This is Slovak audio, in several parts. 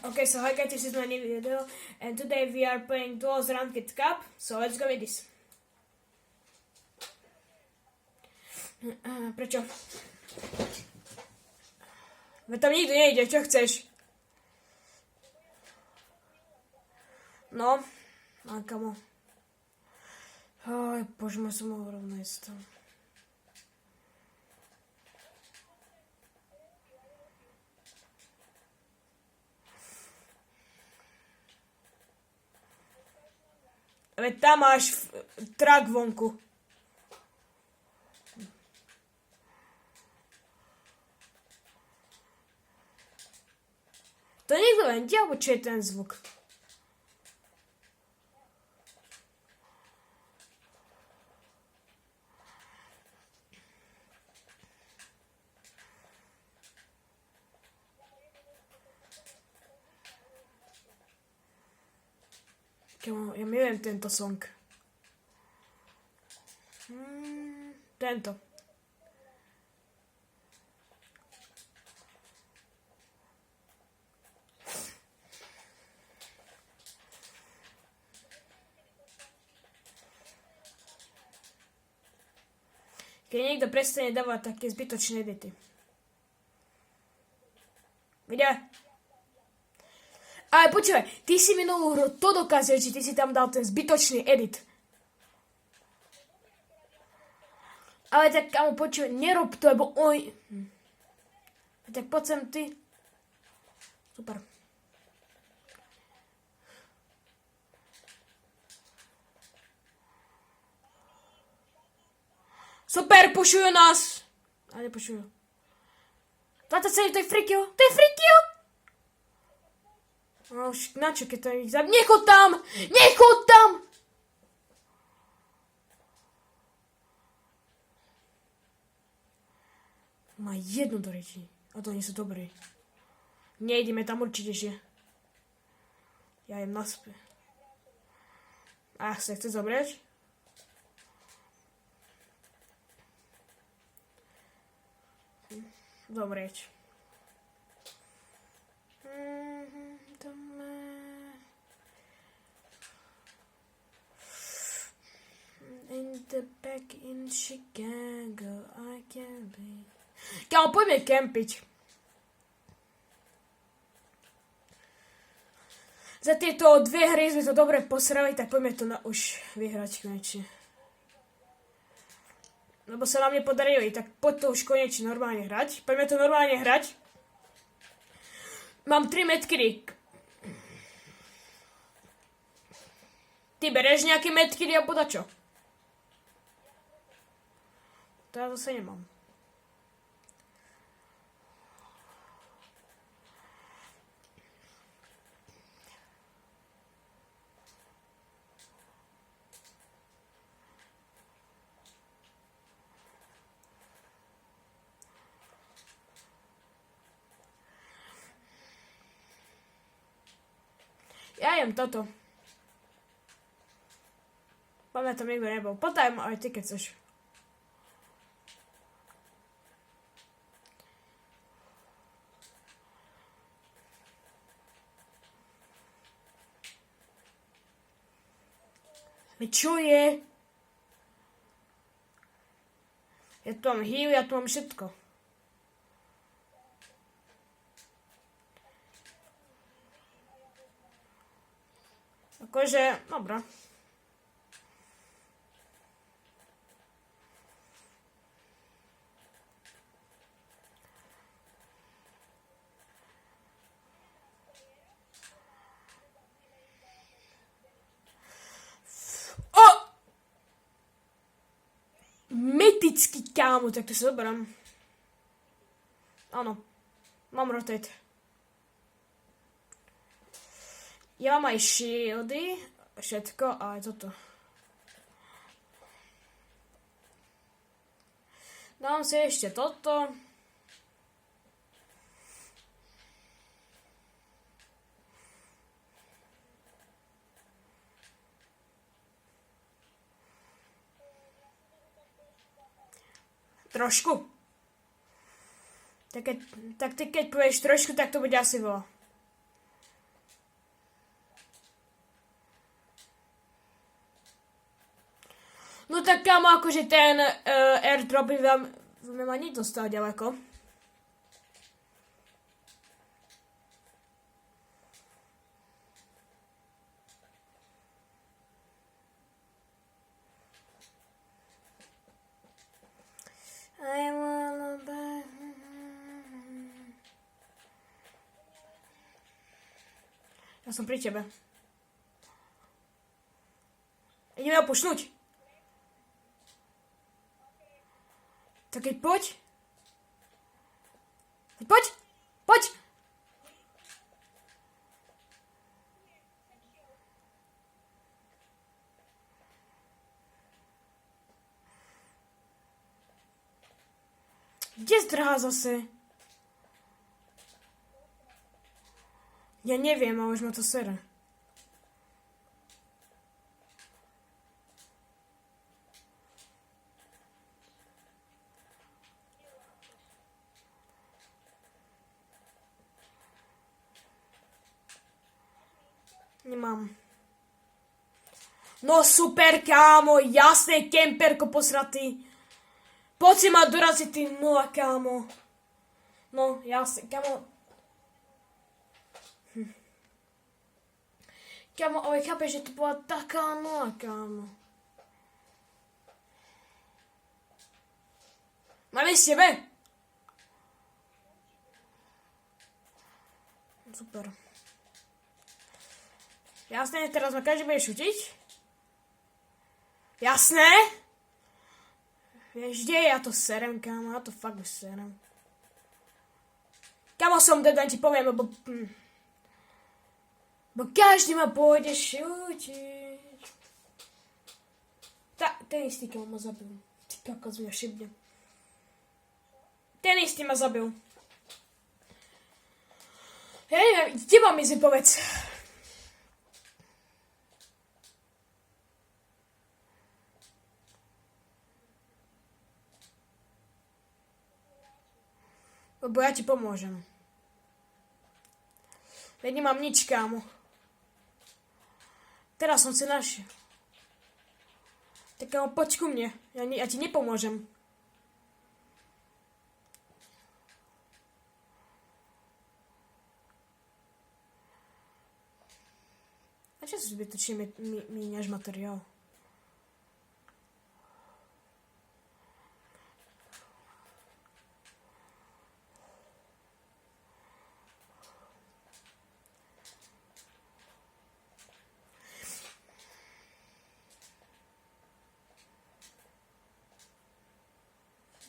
Okay, so hi guys, this is my new video, and today we are playing Duels Ranked Cup, so let's go with this. Prečo? Veď tam nikto nejde, čo chceš? No, a kamo. Aj, bože, som mohol rovno ísť tam. Veď tam máš trak vonku. To niekto len alebo čo je ten zvuk? Ja milujem tento song. Tento. Keď niekto prestane dávať také zbytočné edity. Vidia? Ale počúvaj, ty si minulú hru to dokázal, že ty si tam dal ten zbytočný edit. Ale tak, kamo, počúvaj, nerob to, lebo oj... Tak poď sem ty. Super. Super, pušujú nás. Ale nepušujú. 27, to je frikio. To je frikio. No už na čo, keď to ich zabí? Nechod tam! Nechod tam! Má jednu do rečí. A to nie sú dobrí. Nejdeme tam určite, že... Ja jem naspäť. Sa chce zobrať? Zomrieť. In the back in Chicago, I can be... Kámo, poďme kempiť. Za tieto dve hry sme to dobre posrali, tak poďme to už vyhrať konečne. Lebo sa nám nepodarilo, tak poď to už konečne normálne hrať. Poďme to normálne hrať. Mám 3 medkity. Ty bereš nejaké medkity a podačo? To ja zase nemám. Ja jem toto. Poďme tam niekto nebol. Podaj ma aj ty, keď chceš. Čo je? Ja tu mám heal, ja tu mám všetko. Akože, dobra. Mytický, kámo, tak to si zoberám. Áno, mám rotate. Ja mám aj shieldy, všetko a aj toto. Dám si ešte toto. Trošku. Tak ty keď povieš trošku, tak to bude asi veľa. No tak kámo, akože ten airdrop by vám ma nedostal ďaleko. Ja som pri tebe. Ideme ho pušnúť. Tak keď poď. Poď. Poď. Kde zdrhá zase? Ja neviem, ale už ma to sere. Nemám. No super, kámo, jasné, kemperko posratý. Poď si ma doraziť, ty nula, kámo. No, jasné, kámo. Kámo, ale chápeš, že to bola taká nula, kámo. Máme s tebe? Super. Jasné, teraz ma každý bude šutiť. Jasné? Vieš, kde ja to serem, kámo, ja to fakt serem. Kámo som dead, ti poviem, lebo... Bo každý ma pôjde šutiť. Ten istý, kámo, ma zabil. Ty kakos mňa šibne. Ten istý ma zabil. Ja neviem, kde mám ísť, povedz. Lebo ja ti pomôžem. Veď nemám nič, kámo. Teraz som si našiel. Tak kámo, poď ku mne. Ja ti nepomôžem. A čo si zbytočne míňaš materiál?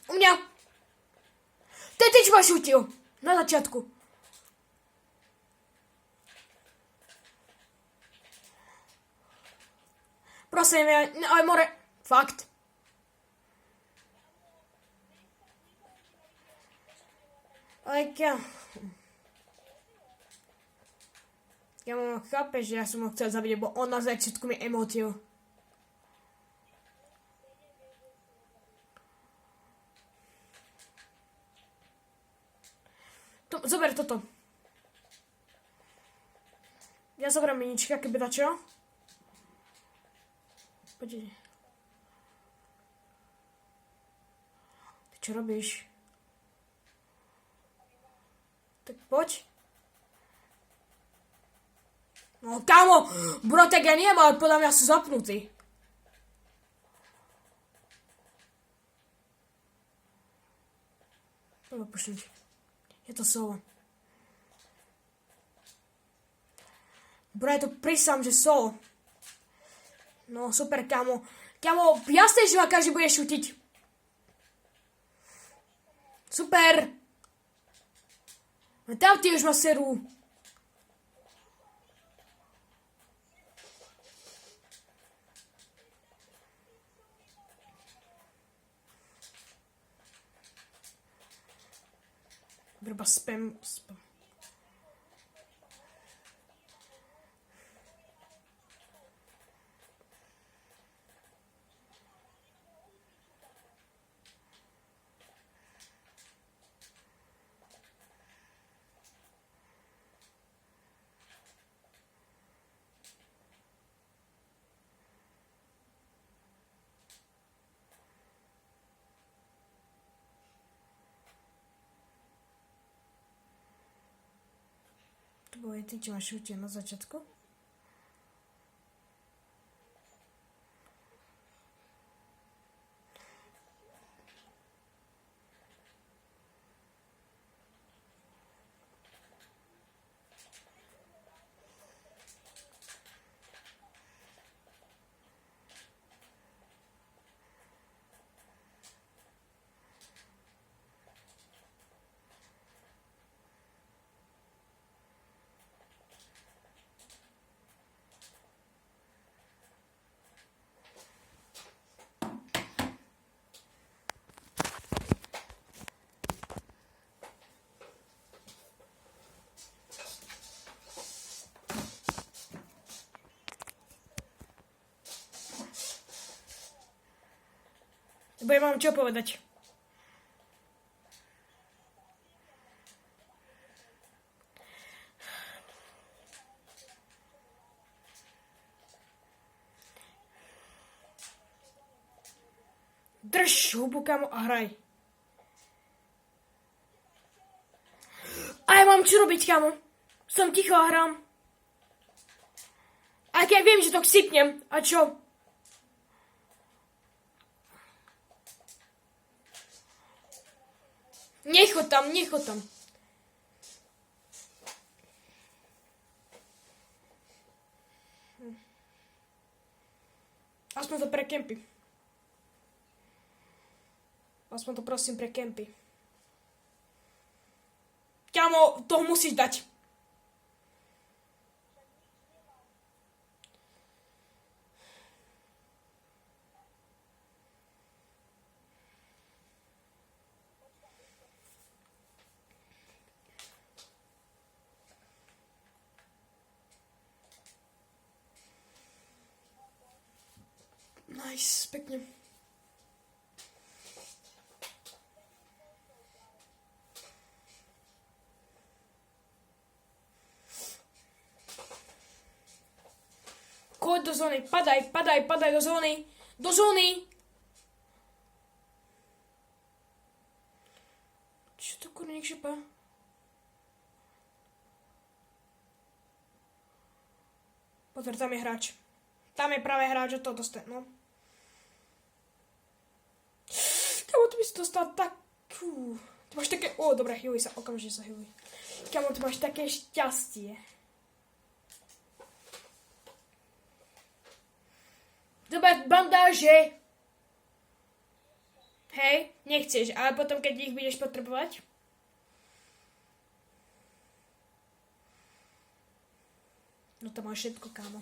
U mňa. To je ty, čo ma šutil. Na začiatku. Prosím, ale more. Fakt. Ale ja mám chápeš, že ja som ho chcel zabiť, lebo on na začiatku mi emotil. Zober toto. Ja zoberám minička, keby dačo. Poď. Ty čo robíš? Tak poď. No kámo, bro, tak ja neviem, ale podľa mňa sú zapnutí. Poďme pušnúť. Je to solo. Bro, ja to prísam, že solo. No, super, kámo. Kámo, jasné, že ma každý bude šutiť. Super. A tam ty už ma serú. Vrba spam. Bo je ty, čo máš šúte na začiatku. Lebo ja mám čo povedať. Drž hubu, kamo, a hraj. A ja mám čo robiť, kamo. Som ticho a hrám. A keď viem, že to sypnem. A čo? Nechod tam. Aspoň to pre kempy. Aspoň to prosím pre kempy. Kámo, toho musíš dať. Nice, pekne. Kód do zóny, padaj do zóny. Do zóny! Čo to kurník šepa? Pozor, tam je hráč. Tam je práve hráč, od toho dostane, no. Kámo, ty by si dostal tak... Ty máš také... dobre, healuj sa, okamžite sa healuj. Kámo, ty máš také šťastie. Dobre, bandáže. Hej, nechceš, ale potom, keď ich budeš potrebovať... No to máš všetko, kámo.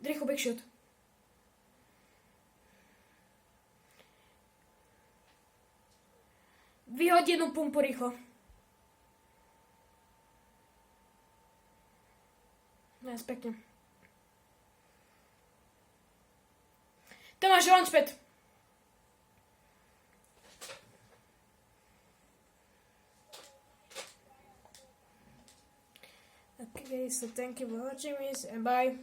Rýchlo backshot. Vyhoď jednu pumpu rýchlo. Nice, pekne. Tam máš launchpad. Okay, so thank you for watching this and bye.